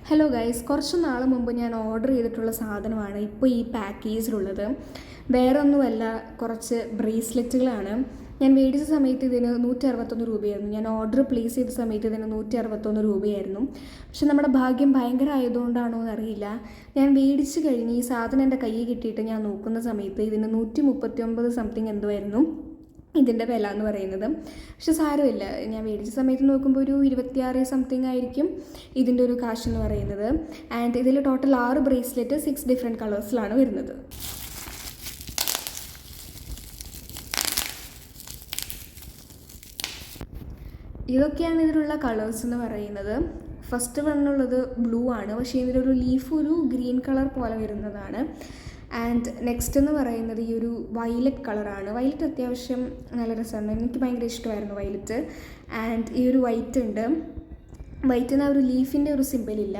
Hello guys, കുറച്ച് നാൾ മുമ്പ് ഞാൻ ഓർഡർ ചെയ്തിട്ടുള്ള സാധനമാണ് ഇപ്പോൾ ഈ പാക്കേജിലുള്ളത്. വേറെ ഒന്നുമല്ല, കുറച്ച് ബ്രേസ്ലെറ്റുകളാണ്. ഞാൻ മേടിച്ച സമയത്ത് ഇതിന് 161 രൂപയായിരുന്നു. ഞാൻ ഓർഡർ പ്ലേസ് ചെയ്ത സമയത്ത് ഇതിന് 161 രൂപയായിരുന്നു. പക്ഷെ നമ്മുടെ ഭാഗ്യം ഭയങ്കര ആയതുകൊണ്ടാണോ എന്നറിയില്ല, ഞാൻ മേടിച്ച് കഴിഞ്ഞ് ഈ സാധനം എൻ്റെ കയ്യിൽ കിട്ടിയിട്ട് ഞാൻ നോക്കുന്ന സമയത്ത് ഇതിന് 139 സംതിങ് എന്തോ ആയിരുന്നു ഇതിൻ്റെ വില എന്ന് പറയുന്നത്. പക്ഷെ സാരമില്ല, ഞാൻ മേടിച്ച സമയത്ത് നോക്കുമ്പോൾ ഒരു 26 സംതിങ് ആയിരിക്കും ഇതിൻ്റെ ഒരു കാശ് എന്ന് പറയുന്നത്. ആൻഡ് ഇതിൽ ടോട്ടൽ 6 ബ്രേസ്ലെറ്റ് 6 ഡിഫറെൻറ്റ് കളേഴ്സിലാണ് വരുന്നത്. ഇതൊക്കെയാണ് ഇതിലുള്ള കളേഴ്സ് എന്ന് പറയുന്നത്. ഫസ്റ്റ് വണ്ണുള്ളത് ബ്ലൂ ആണ്, പക്ഷേ ഇതിലൊരു ലീഫ് ഒരു ഗ്രീൻ കളർ പോലെ വരുന്നതാണ്. ആൻഡ് നെക്സ്റ്റ് എന്ന് പറയുന്നത് ഈ ഒരു വയലറ്റ് കളറാണ്. വയലറ്റ് അത്യാവശ്യം നല്ല രസമാണ്, എനിക്ക് ഭയങ്കര ഇഷ്ടമായിരുന്നു വയലറ്റ്. ആൻഡ് ഈ ഒരു വൈറ്റ് ഉണ്ട്, വൈറ്റിന് ആ ഒരു ലീഫിൻ്റെ ഒരു സിമ്പിളില്ല.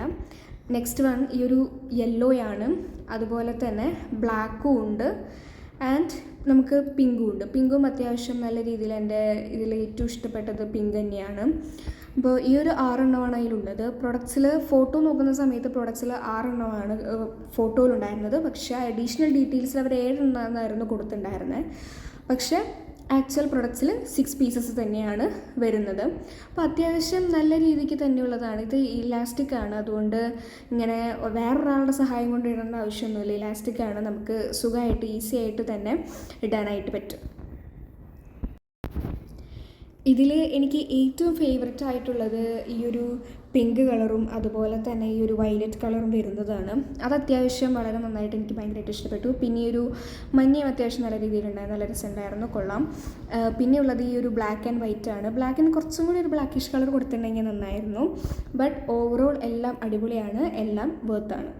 നെക്സ്റ്റ് വൺ ഈ ഒരു യെല്ലോയാണ്, അതുപോലെ തന്നെ ബ്ലാക്കും ഉണ്ട്. ആൻഡ് നമുക്ക് പിങ്കും ഉണ്ട്. പിങ്കും അത്യാവശ്യം നല്ല രീതിയിൽ എൻ്റെ ഇതിൽ ഏറ്റവും ഇഷ്ടപ്പെട്ടത് പിങ്ക് തന്നെയാണ്. അപ്പോൾ ഈ ഒരു 6 എണ്ണമാണ് അതിലുള്ളത്. പ്രൊഡക്ട്സിൽ ഫോട്ടോ നോക്കുന്ന സമയത്ത് പ്രൊഡക്ട്സിൽ 6 എണ്ണമാണ് ഫോട്ടോയിലുണ്ടായിരുന്നത്. പക്ഷേ അഡീഷണൽ ഡീറ്റെയിൽസിൽ അവർ 7 എണ്ണമായിരുന്നു കൊടുത്തിട്ടുണ്ടായിരുന്നത്. പക്ഷേ ആക്ച്വൽ പ്രൊഡക്ട്സിൽ 6 പീസസ് തന്നെയാണ് വരുന്നത്. അപ്പോൾ അത്യാവശ്യം നല്ല രീതിക്ക് തന്നെയുള്ളതാണ്. ഇത് ഇലാസ്റ്റിക് ആണ്, അതുകൊണ്ട് ഇങ്ങനെ വേറൊരാളുടെ സഹായം കൊണ്ട് ഇടേണ്ട ആവശ്യമൊന്നുമില്ല. ഇലാസ്റ്റിക് ആണ്, നമുക്ക് സുഖമായിട്ട് ഈസി ആയിട്ട് തന്നെ ഇടാനായിട്ട് പറ്റും. ഇതിൽ എനിക്ക് ഏറ്റവും ഫേവററ്റ് ആയിട്ടുള്ളത് ഈ ഒരു പിങ്ക് കളറും അതുപോലെ തന്നെ ഈ ഒരു വയലറ്റ് കളറും വരുന്നതാണ്. അത് അത്യാവശ്യം വളരെ നന്നായിട്ട് എനിക്ക് ഭയങ്കരമായിട്ട് ഇഷ്ടപ്പെട്ടു. പിന്നെ ഈ ഒരു മഞ്ഞയും അത്യാവശ്യം നല്ല രീതിയിലുണ്ടായിരുന്നു, നല്ല രസമുണ്ടായിരുന്നു, കൊള്ളാം. പിന്നെയുള്ളത് ഈ ഒരു ബ്ലാക്ക് ആൻഡ് വൈറ്റ് ആണ്. ബ്ലാക്കിന് കുറച്ചും കൂടി ഒരു ബ്ലാക്കിഷ് കളർ കൊടുത്തിട്ടുണ്ടെങ്കിൽ നന്നായിരുന്നു. ബട്ട് ഓവറോൾ എല്ലാം അടിപൊളിയാണ്, എല്ലാം വർത്ത് ആണ്.